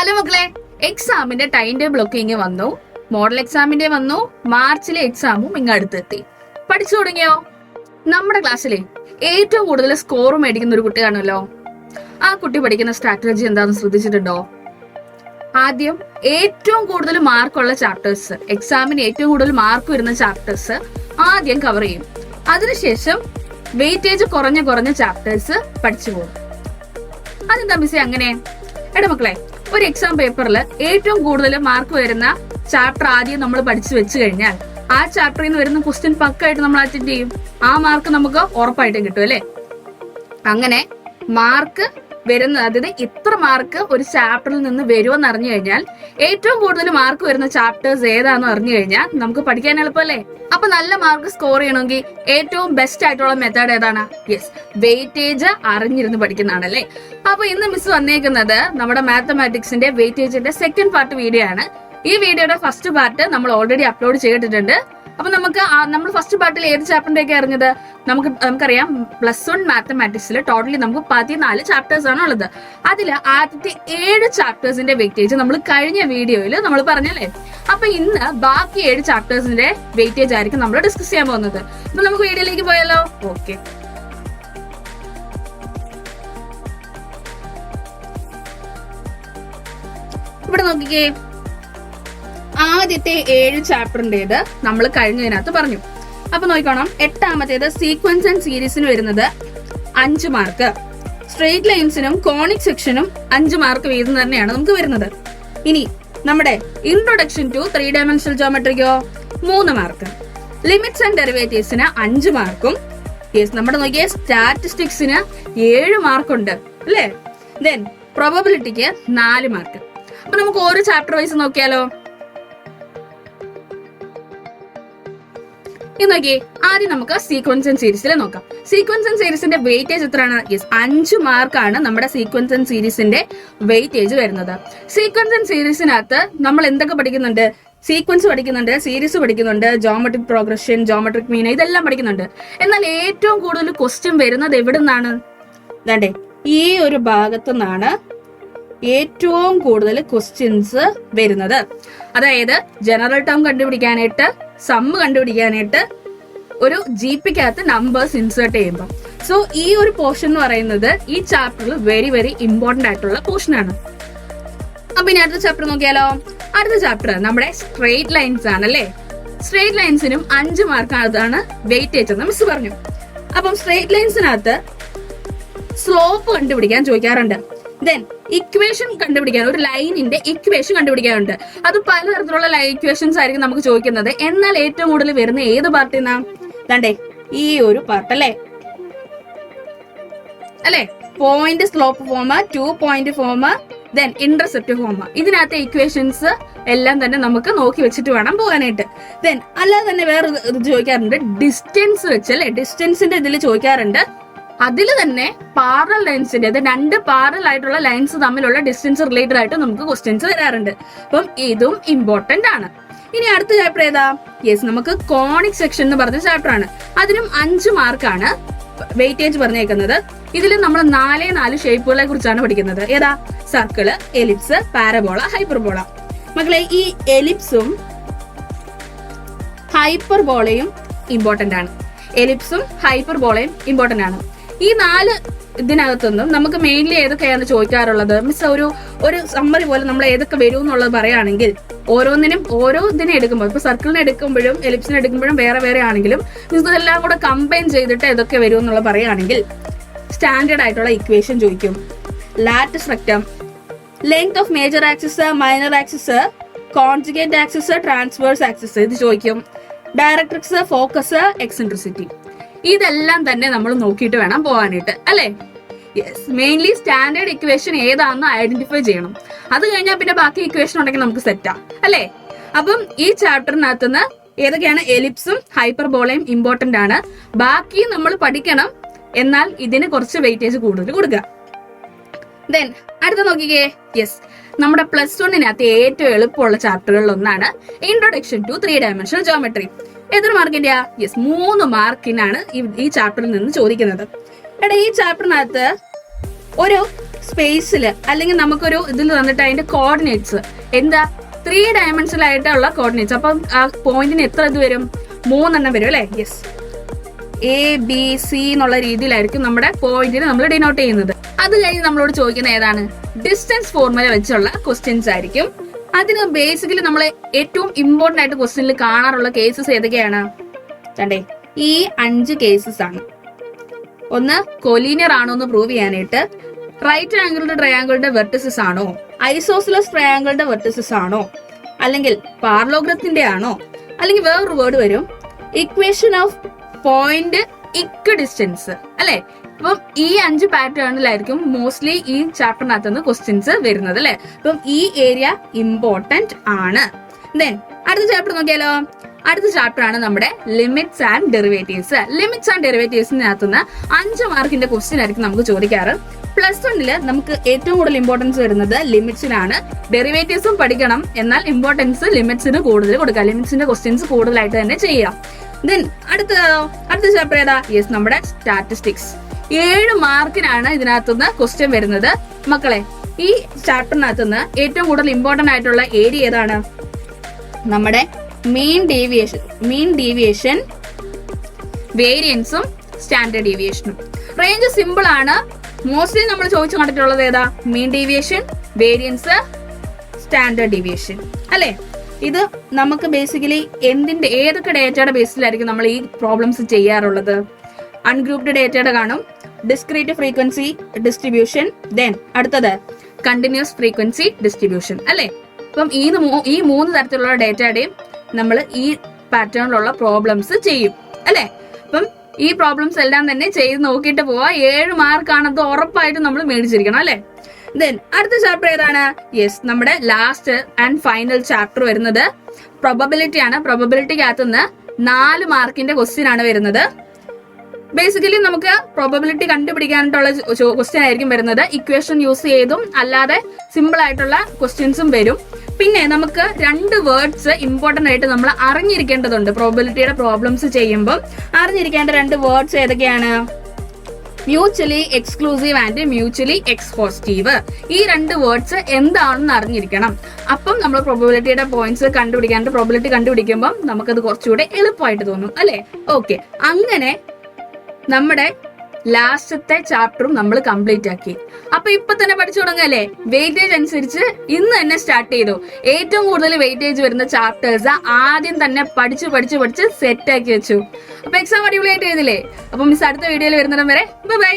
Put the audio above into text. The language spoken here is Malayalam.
ഹലോ മക്കളെ, എക്സാമിന്റെ ടൈം ടേബിൾ ഒക്കെ ഇങ്ങനെ വന്നു. മോഡൽ എക്സാമിന്റെ വന്നു, മാർച്ചിലെ എക്സാമും ഇങ്ങ് അടുത്തെത്തി. പഠിച്ചു തുടങ്ങിയോ? നമ്മുടെ ക്ലാസ്സിലെ ഏറ്റവും കൂടുതൽ സ്കോർ മേടിക്കുന്ന ഒരു കുട്ടിയാണല്ലോ. ആ കുട്ടി പഠിക്കുന്ന സ്ട്രാറ്റജി എന്താണെന്ന് ശ്രദ്ധിച്ചിട്ടുണ്ടോ? ആദ്യം ഏറ്റവും കൂടുതൽ മാർക്കുള്ള ചാപ്റ്റേഴ്സ്, എക്സാമിന് ഏറ്റവും കൂടുതൽ മാർക്ക് വരുന്ന ചാപ്റ്റേഴ്സ് ആദ്യം കവർ ചെയ്യും. അതിനുശേഷം വെയിറ്റേജ് കുറഞ്ഞ ചാപ്റ്റേഴ്സ് പഠിച്ചു പോകും. അതെന്താ മിസ്സേ അങ്ങനെ? എടാ മക്കളെ, ഒരു എക്സാം പേപ്പറിൽ ഏറ്റവും കൂടുതൽ മാർക്ക് വരുന്ന ചാപ്റ്റർ ആദ്യം നമ്മൾ പഠിച്ചു വെച്ച് കഴിഞ്ഞാൽ ആ ചാപ്റ്ററിൽ നിന്ന് വരുന്ന ക്വസ്റ്റ്യൻ പക്കായിട്ട് നമ്മൾ അറ്റൻഡ് ചെയ്യും. ആ മാർക്ക് നമുക്ക് ഉറപ്പായിട്ടും കിട്ടും അല്ലെ? അങ്ങനെ മാർക്ക് വരുന്ന, അതായത് ഇത്ര മാർക്ക് ഒരു ചാപ്റ്ററിൽ നിന്ന് വരുമെന്ന് അറിഞ്ഞു കഴിഞ്ഞാൽ ഏറ്റവും കൂടുതൽ മാർക്ക് വരുന്ന ചാപ്റ്റേഴ്സ് ഏതാണെന്ന് അറിഞ്ഞു കഴിഞ്ഞാൽ നമുക്ക് പഠിക്കാൻ എളുപ്പമല്ലേ? അപ്പൊ നല്ല മാർക്ക് സ്കോർ ചെയ്യണമെങ്കിൽ ഏറ്റവും ബെസ്റ്റ് ആയിട്ടുള്ള മെത്തേഡ് ഏതാണ്? യെസ്, വെയിറ്റേജ് അറിഞ്ഞിരുന്ന് പഠിക്കുന്നതാണല്ലേ. അപ്പൊ ഇന്ന് മിസ് വന്നേക്കുന്നത് നമ്മുടെ മാത്തമാറ്റിക്സിന്റെ വെയിറ്റേജിന്റെ സെക്കൻഡ് പാർട്ട് വീഡിയോ ആണ്. ഈ വീഡിയോയുടെ ഫസ്റ്റ് പാർട്ട് നമ്മൾ ഓൾറെഡി അപ്ലോഡ് ചെയ്തിട്ടുണ്ട്. അപ്പൊ നമ്മൾ ഫസ്റ്റ് പാർട്ടിൽ ഏത് ചാപ്റ്ററിന്റെ ഒക്കെ അറിഞ്ഞത്? നമുക്കറിയാം, +1 മാത്തമാറ്റിക്സിൽ ടോട്ടലി നമുക്ക് 14 ചാപ്റ്റേഴ്സ് ആണ് ഉള്ളത്. അതിൽ ആദ്യത്തെ 7 ചാപ്റ്റേഴ്സിന്റെ വെയിറ്റേജ് നമ്മൾ കഴിഞ്ഞ വീഡിയോയിൽ നമ്മൾ പറഞ്ഞല്ലേ. അപ്പൊ ഇന്ന് ബാക്കി 7 ചാപ്റ്റേഴ്സിന്റെ വെയിറ്റേജ് ആയിരിക്കും നമ്മൾ ഡിസ്കസ് ചെയ്യാൻ പോകുന്നത്. അപ്പൊ നമുക്ക് വീഡിയോയിലേക്ക് പോയാലോ? ഓക്കെ. ഇവിടെ നോക്കിക്കേ, ആദ്യത്തെ 7 ചാപ്റ്ററിന്റേത് നമ്മൾ കഴിഞ്ഞതിനകത്ത് പറഞ്ഞു. അപ്പൊ നോക്കണം, 8ാമത്തേത് സീക്വൻസ് ആൻഡ് സീരീസിന് വരുന്നത് 5 മാർക്ക്, സ്ട്രെയിറ്റ് ലൈൻസിനും കോണിക് സെക്ഷനും 5 മാർക്ക് വീതം തന്നെയാണ് നമുക്ക് വരുന്നത്. ഇനി നമ്മുടെ ഇൻട്രൊഡക്ഷൻ ടു 3 ഡയമെൻഷണൽ ജോമെട്രിക്കോ 3 മാർക്ക്, ലിമിറ്റ്സ് ആൻഡ് ഡെറിവേറ്റീവ്സിന് 5 മാർക്കും, നമ്മുടെ നോക്കിയ സ്റ്റാറ്റിസ്റ്റിക്സിന് 7 മാർക്കുണ്ട് അല്ലേ. ദെൻ പ്രോബബിലിറ്റിക്ക് 4 മാർക്ക്. അപ്പൊ നമുക്ക് ഓരോ ചാപ്റ്റർ വൈസ് നോക്കിയാലോ? നോക്കിയേ, ആദ്യം നമുക്ക് സീക്വൻസ് ആൻഡ് സീരീസിൽ നോക്കാം. സീക്വൻസ് ആൻഡ് സീരീസിന്റെ വെയിറ്റേജ് എത്രയാണ്? യെസ്, 5 മാർക്കാണ് നമ്മുടെ സീക്വൻസ് ആൻഡ് സീരീസിന്റെ വെയിറ്റേജ് വരുന്നത്. സീക്വൻസ് ആൻഡ് സീരീസിനകത്ത് നമ്മൾ എന്തൊക്കെ പഠിക്കുന്നുണ്ട്? സീക്വൻസ് പഠിക്കുന്നുണ്ട്, സീരീസ് പഠിക്കുന്നുണ്ട്, ജോമെട്രിക് പ്രോഗ്രഷൻ, ജോമെട്രിക് മീൻ, ഇതെല്ലാം പഠിക്കുന്നുണ്ട്. എന്നാൽ ഏറ്റവും കൂടുതൽ ക്വസ്റ്റ്യൻ വരുന്നത് എവിടെ നിന്നാണ്? ദാണ്ടേ ഈ ഒരു ഭാഗത്തു നിന്നാണ് ഏറ്റവും കൂടുതൽ ക്വസ്റ്റ്യൻസ് വരുന്നത്. അതായത് ജനറൽ ടേം കണ്ടുപിടിക്കാനായിട്ട്, സമ്മ് കണ്ടുപിടിക്കാനായിട്ട്, ഒരു GPക്കകത്ത് നമ്പേഴ്സ് ഇൻസേർട്ട് ചെയ്യുമ്പോൾ. സോ ഈ ഒരു പോർഷൻ എന്ന് പറയുന്നത് ഈ ചാപ്റ്ററിൽ വെരി വെരി ഇമ്പോർട്ടന്റ് ആയിട്ടുള്ള പോർഷൻ ആണ്. അപ്പൊ ഇനി അടുത്ത ചാപ്റ്റർ നോക്കിയാലോ? അടുത്ത ചാപ്റ്റർ നമ്മുടെ സ്ട്രെയിറ്റ് ലൈൻസ് ആണല്ലേ. സ്ട്രെയിറ്റ് ലൈൻസിനും 5 മാർക്കാണ് വെയിറ്റേജ് എന്ന് മിസ് പറഞ്ഞു. അപ്പം സ്ട്രെയിറ്റ് ലൈൻസിനകത്ത് സ്ലോപ്പ് കണ്ടുപിടിക്കാൻ ചോദിക്കാറുണ്ട്. ദെൻ ഇക്വേഷൻ കണ്ടുപിടിക്കാൻ, ഒരു ലൈനിന്റെ ഇക്വേഷൻ കണ്ടുപിടിക്കാറുണ്ട്. അത് പലതരത്തിലുള്ള ഇക്വേഷൻസ് ആയിരിക്കും നമുക്ക് ചോദിക്കുന്നത്. എന്നാൽ ഏറ്റവും കൂടുതൽ വരുന്ന ഏത് പാർട്ടിൽ നിന്നാ? ദാണ്ടേ ഈ ഒരു പാർട്ട് അല്ലേ. Point slope form, 2 point form, then intercept form. ഇതിനകത്തെ ഇക്വേഷൻസ് എല്ലാം തന്നെ നമുക്ക് നോക്കി വെച്ചിട്ട് വേണം പോകാനായിട്ട്. ദെൻ അല്ലാതെ തന്നെ വേറെ ഇത് ചോദിക്കാറുണ്ട്, ഡിസ്റ്റൻസ് വെച്ചല്ലേ. ഡിസ്റ്റൻസിന്റെ ഇതിൽ ചോദിക്കാറുണ്ട്. അതിൽ തന്നെ പാരലൽ ലൈൻസിന്റെ, അത് 2 പാരലൽ ആയിട്ടുള്ള ലൈൻസ് തമ്മിലുള്ള ഡിസ്റ്റൻസ് റിലേറ്റഡ് ആയിട്ട് നമുക്ക് ക്വസ്റ്റ്യൻസ് വരാറുണ്ട്. അപ്പം ഇതും ഇമ്പോർട്ടന്റ് ആണ്. ഇനി അടുത്ത ചാപ്റ്റർ ഏതാ? യെസ്, നമുക്ക് കോണിക് സെക്ഷൻ എന്ന് പറഞ്ഞ ചാപ്റ്റർ ആണ്. അതിനും 5 മാർക്കാണ് വെയിറ്റേജ് പറഞ്ഞേക്കുന്നത്. ഇതിൽ നമ്മൾ 4 ഷേപ്പുകളെ കുറിച്ചാണ് പഠിക്കുന്നത്. ഏതാ? Circle, ellipse, parabola, hyperbola. മക്കളെ, ഈ എലിപ്സും ഹൈപ്പർബോളയും ഇമ്പോർട്ടന്റ് ആണ്. എലിപ്സും ഹൈപ്പർബോളയും ഇമ്പോർട്ടന്റ് ആണ്. ഈ 4 ഇതിനകത്തൊന്നും നമുക്ക് മെയിൻലി ഏതൊക്കെയാണ് ചോദിക്കാറുള്ളത്? മിസ് ഒരു സമ്മറി പോലെ നമ്മൾ ഏതൊക്കെ വരും എന്നുള്ളത് പറയുകയാണെങ്കിൽ, ഓരോ ഇതിനെ എടുക്കുമ്പോൾ, ഇപ്പൊ സർക്കിളിനെ എടുക്കുമ്പോഴും എലിപ്സിനെ എടുക്കുമ്പോഴും വേറെ ആണെങ്കിലും മിസ് ഇതെല്ലാം കൂടെ കമ്പൈൻ ചെയ്തിട്ട് ഏതൊക്കെ വരും എന്നുള്ളത് പറയുകയാണെങ്കിൽ, സ്റ്റാൻഡേർഡ് ആയിട്ടുള്ള ഇക്വേഷൻ ചോദിക്കും, lattice rectum, length of major axis, minor axis, conjugate axis, transverse axis ഇത് ചോദിക്കും, ഡയറക്ട്രിക്സ്, ഫോക്കസ്, എക്സെൻട്രിസിറ്റി. ഇതെല്ലാം തന്നെ നമ്മൾ നോക്കിയിട്ട് വേണം പോകാനായിട്ട് അല്ലെ. യെസ്, മെയിൻലി സ്റ്റാൻഡേർഡ് ഇക്വേഷൻ ഏതാണെന്ന് ഐഡന്റിഫൈ ചെയ്യണം. അത് കഴിഞ്ഞാൽ പിന്നെ ബാക്കി ഇക്വേഷൻ ഉണ്ടെങ്കിൽ നമുക്ക് സെറ്റാ അല്ലെ. അപ്പം ഈ ചാപ്റ്ററിനകത്തുനിന്ന് ഏതൊക്കെയാണ്? എലിപ്സും ഹൈപ്പർബോളയും ഇമ്പോർട്ടന്റ് ആണ്. ബാക്കി നമ്മൾ പഠിക്കണം, എന്നാൽ ഇതിന് കുറച്ച് വെയിറ്റേജ് കൂടുതൽ കൊടുക്കുക. ദെൻ അടുത്ത നോക്കിക്കേ, യെസ്, നമ്മുടെ +1നകത്ത് ഏറ്റവും എളുപ്പമുള്ള ചാപ്റ്ററുകളിൽ ഒന്നാണ് ഇൻട്രൊഡക്ഷൻ ടു 3 ഡയമെൻഷണൽ ജോമെട്രി. എത്ര മാർക്കിന്റെയാ? യെസ്, 3 മാർക്കിനാണ് ഈ ചാപ്റ്ററിൽ നിന്ന് ചോദിക്കുന്നത്. ഈ ചാപ്റ്ററിനകത്ത് ഒരു സ്പേസിൽ അല്ലെങ്കിൽ നമുക്കൊരു ഇതിൽ തന്നിട്ട് അതിന്റെ കോർഡിനേറ്റ്സ് എന്താ 3 ഡയമെൻഷനിലായിട്ടുള്ള കോർഡിനേറ്റ്സ്. അപ്പം ആ പോയിന്റിന് എത്ര ഇത് വരും? 3 വരും അല്ലെ? യെസ്, ABC എന്നുള്ള രീതിയിലായിരിക്കും നമ്മുടെ പോയിന്റിന് നമ്മൾ ഡിനോട്ട് ചെയ്യുന്നത്. അത് കഴിഞ്ഞ് നമ്മളോട് ചോദിക്കുന്ന ഏതാണ്? ഡിസ്റ്റൻസ് ഫോർമുല വെച്ചുള്ള ക്വസ്റ്റ്യൻസ് ആയിരിക്കും. അതിന് ബേസിക്കലി നമ്മൾ ഏറ്റവും ഇമ്പോർട്ടന്റ് ആയിട്ട് ക്വസ്റ്റ്യനിൽ കാണാറുള്ള കേസസ് ഏതൊക്കെയാണ്? കണ്ടേ, ഈ 5 കേസസ് ആണ്. ഒന്ന്, കൊലീനിയർ ആണോ എന്ന് പ്രൂവ് ചെയ്യാനായിട്ട്, റൈറ്റ് ആംഗിളുടെ ട്രയാംഗിളുടെ വെർട്ടിസസ് ആണോ, ഐസോസിലസ് ട്രയാംഗിളുടെ വെർട്ടിസസ് ആണോ, അല്ലെങ്കിൽ പാരലോഗ്രത്തിന്റെ ആണോ, അല്ലെങ്കിൽ വേറൊരു വേർഡ് വരും ഇക്വേഷൻ ഓഫ് പോയിന്റ് ഇക്വ ഡിസ്റ്റൻസ് അല്ലെ. അപ്പം ഈ 5 പാറ്റേണിലായിരിക്കും മോസ്റ്റ്ലി ഈ ചാപ്റ്ററിനകത്ത് നിന്ന് ക്വസ്റ്റ്യൻസ് വരുന്നത് അല്ലെ. അപ്പം ഈ ഏരിയ ഇമ്പോർട്ടന്റ് ആണ്. ദെൻ അടുത്ത ചാപ്റ്റർ നോക്കിയാലോ. അടുത്ത ചാപ്റ്റർ ആണ് നമ്മുടെ limits and derivatives. Limits and ഡെറിവേറ്റീവ്സിനകത്തുനിന്ന് 5 മാർക്കിന്റെ ക്വസ്റ്റ്യൻ ആയിരിക്കും നമുക്ക് ചോദിക്കാറ്. +1 നമുക്ക് ഏറ്റവും കൂടുതൽ ഇമ്പോർട്ടൻസ് വരുന്നത് ലിമിറ്റ്സിനാണ്. ഡെറിവേറ്റീവ്സും പഠിക്കണം, എന്നാൽ ഇമ്പോർട്ടൻസ് ലിമിറ്റ്സിന് കൂടുതൽ കൊടുക്കുക. ലിമിറ്റ്സിന്റെ ക്വസ്റ്റ്യൻസ് കൂടുതലായിട്ട് തന്നെ ചെയ്യാം. ദെൻ അടുത്ത ചാപ്റ്റർ ഏതാ? യെസ്, നമ്മുടെ സ്റ്റാറ്റിസ്റ്റിക്സ്. 7 മാർക്കിനാണ് ഇതിനകത്തുനിന്ന് ക്വസ്റ്റ്യൻ വരുന്നത്. മക്കളെ, ഈ ചാപ്റ്ററിനകത്തുനിന്ന് ഏറ്റവും കൂടുതൽ ഇമ്പോർട്ടന്റ് ആയിട്ടുള്ള ഏരിയ ഏതാണ്? നമ്മുടെ മീൻ ഡീവിയേഷൻ, വേരിയൻസും സ്റ്റാൻഡേർഡ് ഡീവിയേഷനും. റേഞ്ച് സിമ്പിൾ ആണ്. മോസ്റ്റ്ലി നമ്മൾ ചോദിച്ചു കണ്ടിട്ടുള്ളത് ഏതാ? Mean deviation, variance, standard deviation അല്ലെ. ഇത് നമുക്ക് ബേസിക്കലി ഏതൊക്കെ ഡേറ്റയുടെ ബേസിലായിരിക്കും നമ്മൾ ഈ പ്രോബ്ലംസ് ചെയ്യാറുള്ളത്? അൺഗ്രൂപ്ഡ് ഡേറ്റയുടെ കാണും, ഡിസ്ക്രീറ്റ് ഫ്രീക്വൻസി ഡിസ്ട്രിബ്യൂഷൻ, ദെൻ അടുത്തത് കണ്ടിന്യൂസ് ഫ്രീക്വൻസി ഡിസ്ട്രിബ്യൂഷൻ അല്ലെ. അപ്പം ഈ 3 തരത്തിലുള്ള ഡേറ്റയുടെയും നമ്മൾ ഈ പാറ്റേണിലുള്ള പ്രോബ്ലംസ് ചെയ്യും അല്ലെ. അപ്പം ഈ പ്രോബ്ലംസ് എല്ലാം തന്നെ ചെയ്ത് നോക്കിയിട്ട് പോവാ. 7 മാർക്കാണത് ഉറപ്പായിട്ടും നമ്മൾ മേടിച്ചിരിക്കണം അല്ലെ. ദെൻ അടുത്ത ചാപ്റ്റർ ഏതാണ്? യെസ്, നമ്മുടെ ലാസ്റ്റ് ആൻഡ് ഫൈനൽ ചാപ്റ്റർ വരുന്നത് പ്രോബബിലിറ്റി ആണ്. പ്രോബബിലിറ്റിക്കകത്തുനിന്ന് 4 മാർക്കിന്റെ ക്വസ്റ്റ്യൻ ആണ് വരുന്നത്. ബേസിക്കലി നമുക്ക് പ്രോബബിലിറ്റി കണ്ടുപിടിക്കാനായിട്ടുള്ള ക്വസ്റ്റ്യൻ ആയിരിക്കും വരുന്നത്. ഇക്വേഷൻ യൂസ് ചെയ്തും അല്ലാതെ സിമ്പിൾ ആയിട്ടുള്ള ക്വസ്റ്റ്യൻസും വരും. പിന്നെ നമുക്ക് 2 വേർഡ്സ് ഇമ്പോർട്ടന്റ് ആയിട്ട് നമ്മൾ അറിഞ്ഞിരിക്കേണ്ടതുണ്ട്. പ്രോബബിലിറ്റിയുടെ പ്രോബ്ലംസ് ചെയ്യുമ്പോൾ അറിഞ്ഞിരിക്കേണ്ട 2 വേർഡ്സ് ഏതൊക്കെയാണ്? Mutually exclusive and mutually exhaustive. ഈ 2 വേർഡ്സ് എന്താണെന്ന് അറിഞ്ഞിരിക്കണം. അപ്പം നമ്മൾ പ്രോബബിലിറ്റിയുടെ പോയിന്റ്സ് പ്രോബബിലിറ്റി കണ്ടുപിടിക്കുമ്പോൾ നമുക്കത് കുറച്ചുകൂടെ എളുപ്പമായിട്ട് തോന്നും അല്ലെ. ഓക്കെ, അങ്ങനെ നമ്മുടെ ലാസ്റ്റത്തെ ചാപ്റ്ററും നമ്മൾ കംപ്ലീറ്റ് ആക്കി. അപ്പൊ ഇപ്പൊ തന്നെ പഠിച്ചു തുടങ്ങല്ലേ. വെയിറ്റേജ് അനുസരിച്ച് ഇന്ന് തന്നെ സ്റ്റാർട്ട് ചെയ്തു. ഏറ്റവും കൂടുതൽ വെയിറ്റേജ് വരുന്ന ചാപ്റ്റേഴ്സ് ആദ്യം തന്നെ പഠിച്ച് സെറ്റ് ആക്കി വെച്ചു. അപ്പൊ എക്സാം അടിപൊളിയായിട്ട് എഴുതില്ലേ. അപ്പൊ മിസ് അടുത്ത വീഡിയോയിൽ വരുന്നിടം വരെ ബൈ.